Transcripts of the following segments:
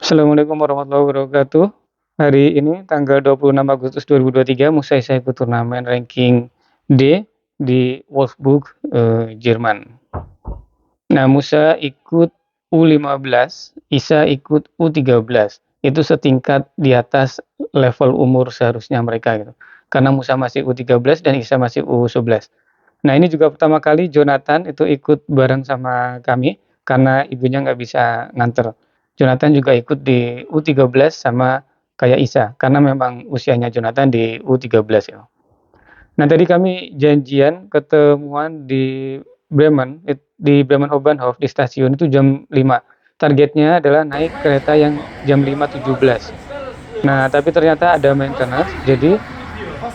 Assalamualaikum warahmatullahi wabarakatuh. Hari ini tanggal 26 Agustus 2023, Musa saya ikut turnamen ranking D di Wolfsburg, Jerman. Nah, Musa ikut U15, Isa ikut U13. Itu setingkat di atas level umur seharusnya mereka gitu. Karena Musa masih U13 dan Isa masih U11. Nah, ini juga pertama kali Jonathan itu ikut bareng sama kami karena ibunya nggak bisa nganter. Jonathan juga ikut di U13 sama kayak Isa karena memang usianya Jonathan di U13 ya. Nah, tadi kami janjian ketemuan di Bremen, di Bremen Hauptbahnhof di stasiun itu jam 5. Targetnya adalah naik kereta yang jam 5.17. Nah, tapi ternyata ada maintenance, jadi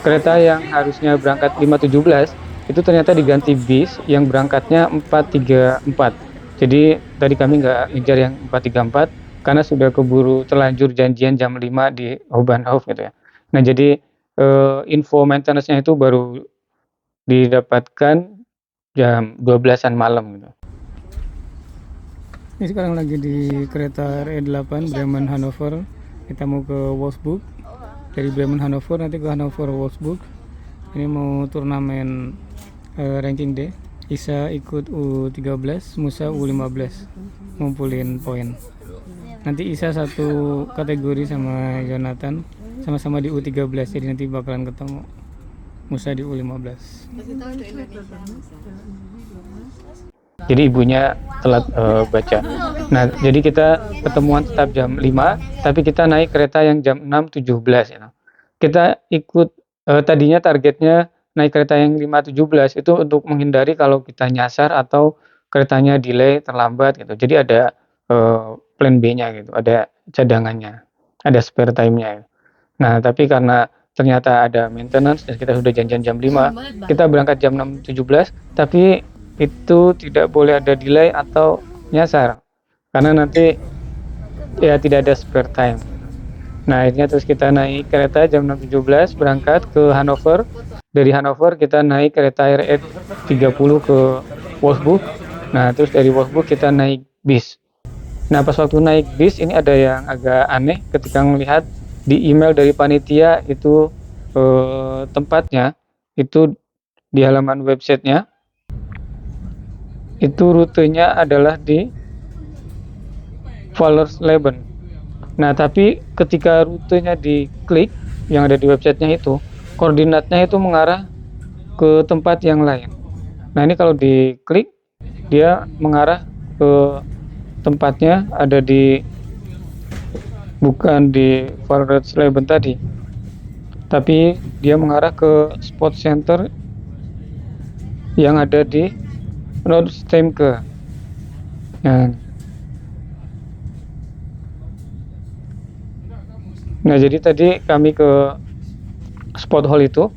kereta yang harusnya berangkat 5.17 itu ternyata diganti bis yang berangkatnya 4.34. Jadi tadi kami nggak ngejar yang 4.34 karena sudah keburu terlanjur janjian jam 5 di Hauptbahnhof gitu ya. Nah, jadi info maintenance-nya itu baru didapatkan jam 12-an malam gitu. Ini sekarang lagi di kereta RE8 Bremen Hannover. Kita mau ke Wolfsburg. Dari Bremen Hannover nanti ke Hannover Wolfsburg. Ini mau turnamen ranking D. Isa ikut U13, Musa U15. Ngumpulin poin. Nanti Isa satu kategori sama Jonathan, sama-sama di U13. Jadi nanti bakalan ketemu. Musa di U15. Jadi ibunya telat baca. Nah, jadi kita ketemuan tetap jam 5, tapi kita naik kereta yang jam 6.17 ya. Kita ikut tadinya targetnya naik kereta yang 5.17 itu untuk menghindari kalau kita nyasar atau keretanya delay terlambat gitu. Jadi ada plan B-nya gitu, ada cadangannya, ada spare time-nya. Nah, tapi karena ternyata ada maintenance dan kita sudah janjian jam 5, kita berangkat jam 6.17, tapi itu tidak boleh ada delay atau nyasar karena nanti ya tidak ada spare time. Nah, akhirnya terus kita naik kereta jam 6.17 berangkat ke Hannover. Dari Hannover kita naik kereta RE 30 ke Wolfsburg. Nah, terus dari Wolfsburg kita naik bis. Nah, pas waktu naik bis ini ada yang agak aneh ketika melihat di email dari panitia itu tempatnya itu di halaman websitenya itu rutenya adalah di Wallersleben. Nah, tapi ketika rutenya diklik yang ada di websitenya itu, koordinatnya itu mengarah ke tempat yang lain. Nah, ini kalau diklik, dia mengarah ke tempatnya ada di bukan di Wallersleben tadi, tapi dia mengarah ke spot center yang ada di Nordstemke. Nah, jadi tadi kami ke spot hall itu,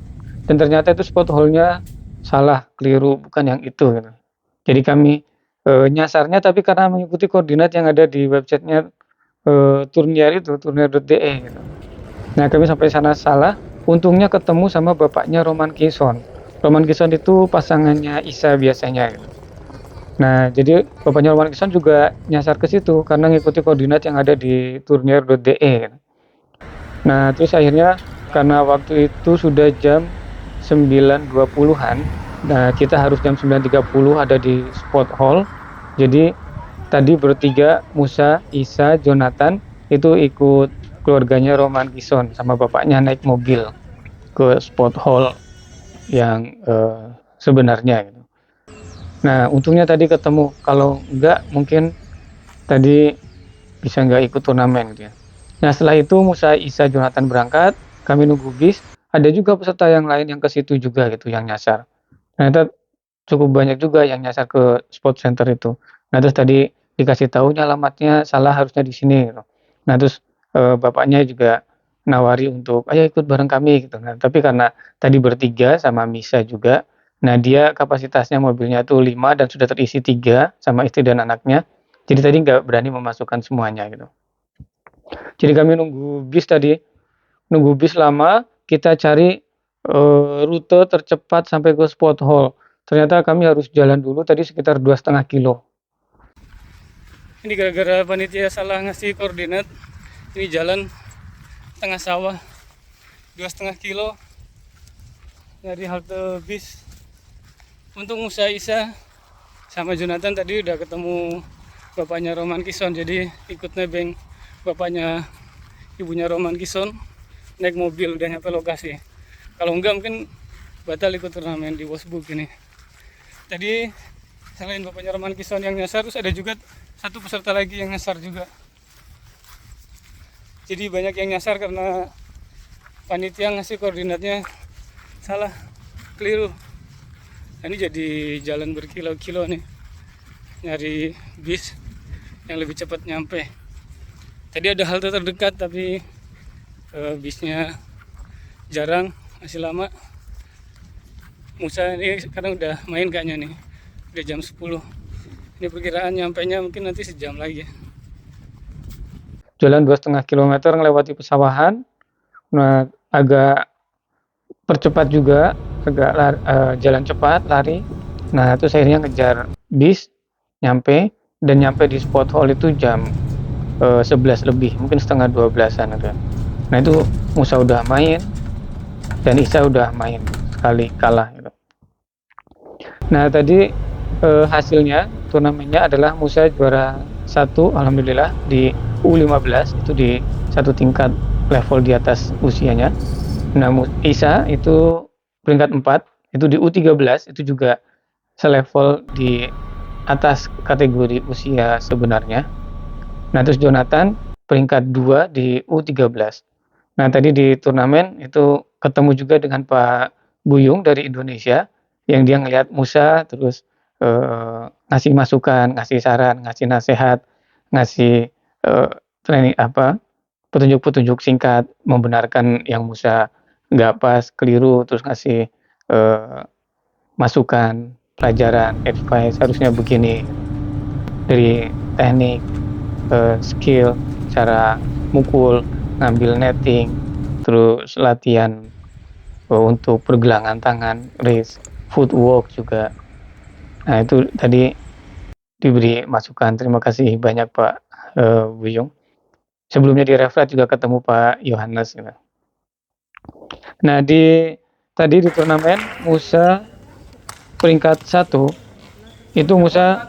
dan ternyata itu spot hallnya salah, keliru, bukan yang itu gitu. Jadi kami nyasarnya tapi karena mengikuti koordinat yang ada di websitenya Turnier itu, turnier.de gitu. Nah, kami sampai sana salah, untungnya ketemu sama bapaknya Roman Kison. Roman Kison itu pasangannya Isa biasanya gitu. Nah, jadi bapaknya Roman Kison juga nyasar ke situ karena ngikuti koordinat yang ada di turnier.de gitu. Nah, terus akhirnya karena waktu itu sudah jam 9.20-an, nah kita harus jam 9.30 ada di spot hall. Jadi tadi bertiga, Musa, Isa, Jonathan, itu ikut keluarganya Roman Kison sama bapaknya naik mobil ke spot hall yang sebenarnya gitu. Nah, untungnya tadi ketemu, kalau enggak mungkin tadi bisa nggak ikut turnamen gitu ya. Nah, setelah itu Musa, Isa, Jonathan berangkat, kami nunggu bis. Ada juga peserta yang lain yang ke situ juga gitu yang nyasar. Ternyata cukup banyak juga yang nyasar ke spot center itu. Nah, terus tadi dikasih tahunya alamatnya salah, harusnya di sini gitu. Nah, terus bapaknya juga nawari untuk ayo ikut bareng kami gitu. Nah, tapi karena tadi bertiga sama Misa juga, nah dia kapasitasnya mobilnya tuh 5 dan sudah terisi 3 sama istri dan anaknya. Jadi tadi nggak berani memasukkan semuanya gitu. Jadi kami nunggu bis tadi, nunggu bis lama, kita cari rute tercepat sampai ke spot hall. Ternyata kami harus jalan dulu tadi sekitar 2,5 kilo. Ini gara-gara panitia salah ngasih koordinat. Ini jalan tengah sawah 2,5 kilo dari halte bis. Untuk Musa Isa sama Jonathan tadi udah ketemu bapaknya Roman Kison, jadi ikut nebeng bapaknya ibunya Roman Kison, naik mobil udah nyampe lokasi. Kalau enggak mungkin batal ikut turnamen di Wolfsburg ini. Tadi selain bapaknya Roman Kison yang nyasar, terus ada juga satu peserta lagi yang nyasar juga. Jadi banyak yang nyasar karena panitia ngasih koordinatnya salah, keliru. Nah, ini jadi jalan berkilo-kilo nih nyari bis yang lebih cepat nyampe. Tadi ada halte terdekat tapi bisnya jarang, masih lama. Musa ini sekarang udah main kayaknya nih, udah jam 10. Ini perkiraan nyampainya mungkin nanti sejam lagi. Jalan 2,5 kilometer melewati pesawahan. Nah, agak percepat juga, agak jalan cepat, lari. Nah, terus akhirnya ngejar bis, nyampe di spot hall itu jam 11 lebih, mungkin setengah 12-an gitu. Nah, itu Musa udah main dan Isa udah main sekali kalah gitu. Nah, tadi hasilnya turnamennya adalah Musa juara 1 alhamdulillah di U15, itu di satu tingkat level di atas usianya. Nah, Isa itu peringkat 4, itu di U13, itu juga selevel di atas kategori usia sebenarnya. Nah, terus Jonathan peringkat 2 di U13. Nah, tadi di turnamen itu ketemu juga dengan Pak Buyung dari Indonesia, yang dia ngelihat Musa, terus ngasih masukan, ngasih saran, ngasih nasihat, ngasih training petunjuk-petunjuk singkat, membenarkan yang Musa nggak pas, keliru, terus ngasih masukan, pelajaran, advice, harusnya begini, dari teknik, skill, cara mukul, ngambil netting, terus latihan untuk pergelangan tangan, wrist, footwork juga. Nah, itu tadi diberi masukan. Terima kasih banyak Pak Buyung. Sebelumnya di Refrat juga ketemu Pak Yohanes gitu. Nah, tadi di turnamen Musa peringkat 1 itu Musa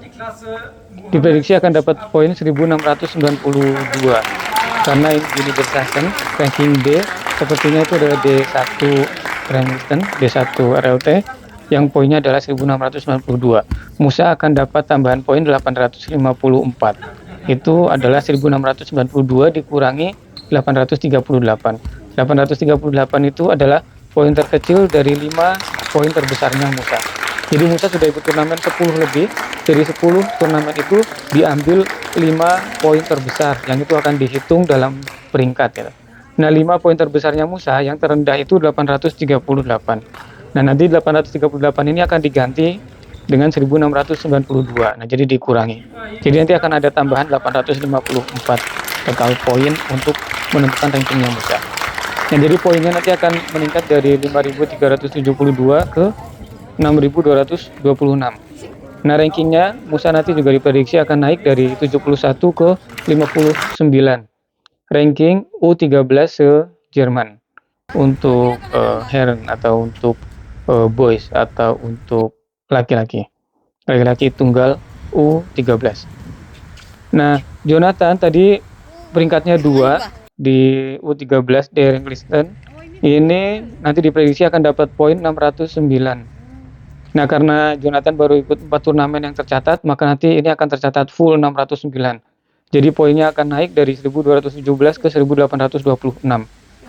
diprediksi akan dapat poin 1692 karena ini berdasarkan ranking D, sepertinya itu adalah D1 Remington, D1 RLT yang poinnya adalah 1692. Musa akan dapat tambahan poin 854. Itu adalah 1692 dikurangi 838. 838 itu adalah poin terkecil dari 5 poin terbesarnya Musa. Jadi Musa sudah ikut turnamen 10 lebih. Dari 10 turnamen itu diambil 5 poin terbesar, yang itu akan dihitung dalam peringkat ya. Nah, 5 poin terbesarnya Musa, yang terendah itu 838. Nah, nanti 838 ini akan diganti dengan 1692. Nah, jadi dikurangi. Jadi nanti akan ada tambahan 854 total poin untuk menentukan rankingnya Musa. Nah, jadi poinnya nanti akan meningkat dari 5.372 ke 6.226. Nah, rankingnya Musa nanti juga diprediksi akan naik dari 71 ke 59. Ranking U13 se-Jerman untuk Herren atau untuk boys atau untuk laki-laki tunggal U13. Nah, Jonathan tadi peringkatnya 2 di U13 Darren Kristen. Ini nanti diprediksi akan dapat poin 609. Nah, karena Jonathan baru ikut 4 turnamen yang tercatat, maka nanti ini akan tercatat full 609. Jadi poinnya akan naik dari 1217 ke 1826.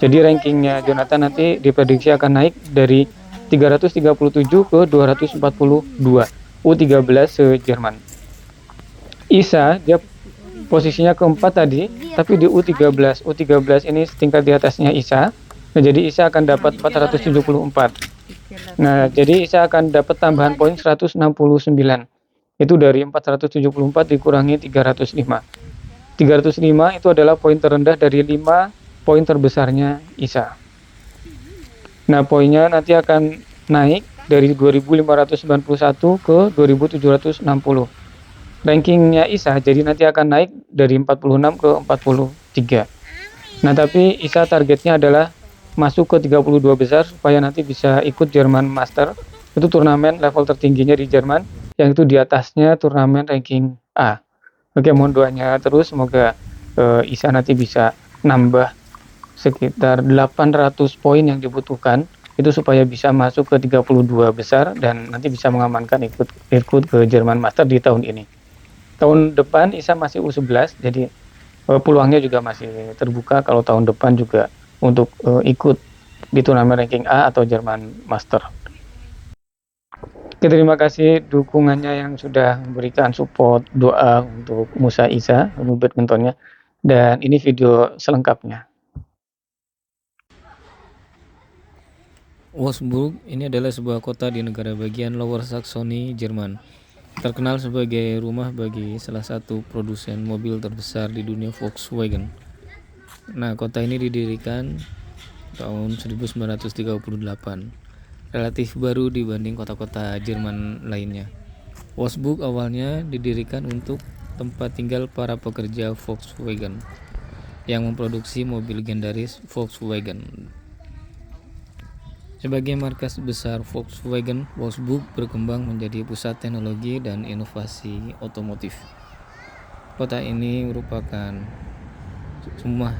Jadi rankingnya Jonathan nanti diprediksi akan naik dari 337 ke 242. U13 se-Jerman. Isa dia posisinya keempat tadi, tapi di U13. U13 ini setingkat di atasnya Isa. Nah, jadi Isa akan dapat 474. Nah, jadi Isa akan dapat tambahan poin 169. Itu dari 474 dikurangi 305. 305 itu adalah poin terendah dari 5 poin terbesarnya Isa. Nah, poinnya nanti akan naik dari 2591 ke 2760. rankingnya Isa, jadi nanti akan naik dari 46 ke 43. Nah, tapi Isa targetnya adalah masuk ke 32 besar supaya nanti bisa ikut Jerman Master. Itu turnamen level tertingginya di Jerman, yang itu di atasnya turnamen ranking A. Oke, mohon doanya terus, semoga Isa nanti bisa nambah sekitar 800 poin yang dibutuhkan itu supaya bisa masuk ke 32 besar dan nanti bisa mengamankan ikut ke Jerman Master di tahun ini. Tahun depan Isa masih U11, jadi peluangnya juga masih terbuka kalau tahun depan juga untuk ikut di turnamen ranking A atau Jerman Master. Oke, terima kasih dukungannya yang sudah memberikan support doa untuk Musa Isa untuk badmintonnya, dan ini video selengkapnya. Wolfsburg ini adalah sebuah kota di negara bagian Lower Saxony, Jerman. Terkenal sebagai rumah bagi salah satu produsen mobil terbesar di dunia, Volkswagen. Nah, kota ini didirikan tahun 1938. Relatif baru dibanding kota-kota Jerman lainnya. Wolfsburg awalnya didirikan untuk tempat tinggal para pekerja Volkswagen yang memproduksi mobil legendaris Volkswagen. Sebagai markas besar Volkswagen, Wolfsburg berkembang menjadi pusat teknologi dan inovasi otomotif. Kota ini merupakan rumah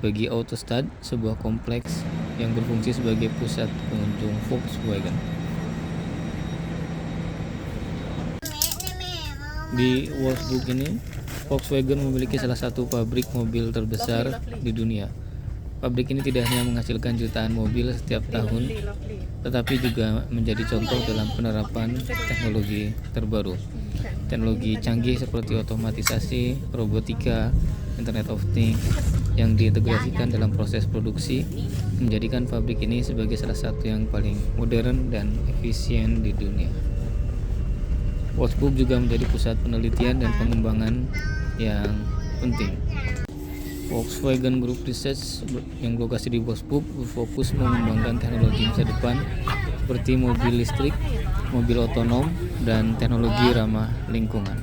bagi Autostadt, sebuah kompleks yang berfungsi sebagai pusat pengunjung Volkswagen. Di Wolfsburg ini, Volkswagen memiliki salah satu pabrik mobil terbesar di dunia. Pabrik ini tidak hanya menghasilkan jutaan mobil setiap tahun, tetapi juga menjadi contoh dalam penerapan teknologi terbaru. Teknologi canggih seperti otomatisasi, robotika, Internet of Things yang diintegrasikan dalam proses produksi menjadikan pabrik ini sebagai salah satu yang paling modern dan efisien di dunia. Wolfsburg juga menjadi pusat penelitian dan pengembangan yang penting. Volkswagen Group Research yang berlokasi di Wolfsburg berfokus mengembangkan teknologi masa depan seperti mobil listrik, mobil otonom, dan teknologi ramah lingkungan.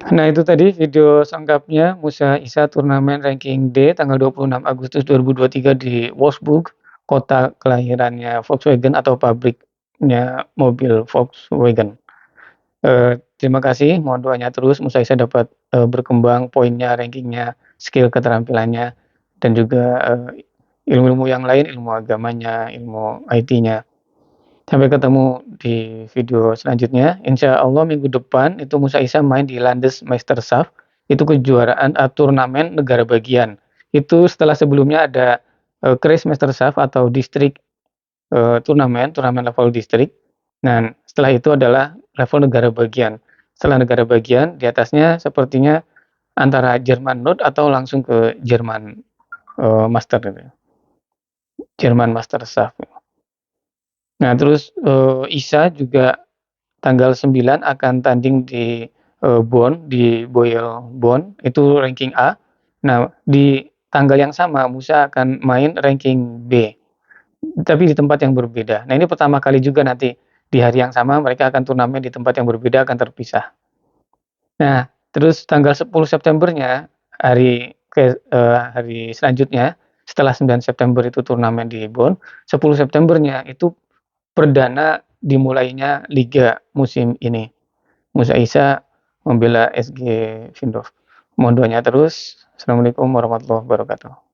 Nah, itu tadi video selengkapnya Musa Isa turnamen ranking D tanggal 26 Agustus 2023 di Wolfsburg, kota kelahirannya Volkswagen atau pabriknya mobil Volkswagen. Terima kasih, mohon doanya terus Musa Isa dapat berkembang poinnya, rankingnya, skill keterampilannya, dan juga ilmu-ilmu yang lain, ilmu agamanya, ilmu IT-nya. Sampai ketemu di video selanjutnya. Insya Allah minggu depan itu Musa Isa main di Landesmeisterschaft. Itu kejuaraan turnamen negara bagian. Itu setelah sebelumnya ada Kreismeisterschaft atau distrik turnamen level distrik. Nah, setelah itu adalah level negara bagian. Setelah negara bagian, di atasnya sepertinya antara Jerman Nord atau langsung ke Jerman Master gitu. Jerman Masterschaft. Nah, terus Isa juga tanggal 9 akan tanding di Bonn, di Boyle Bonn, itu ranking A. Nah, di tanggal yang sama Musa akan main ranking B, tapi di tempat yang berbeda. Nah, ini pertama kali juga nanti di hari yang sama mereka akan turnamen di tempat yang berbeda, akan terpisah. Nah, terus tanggal 10 Septembernya, hari selanjutnya, setelah 9 September itu turnamen di Bonn, 10 Septembernya itu perdana dimulainya liga musim ini. Musa Isa membela SG Findorf. Mohon doanya terus. Assalamualaikum warahmatullahi wabarakatuh.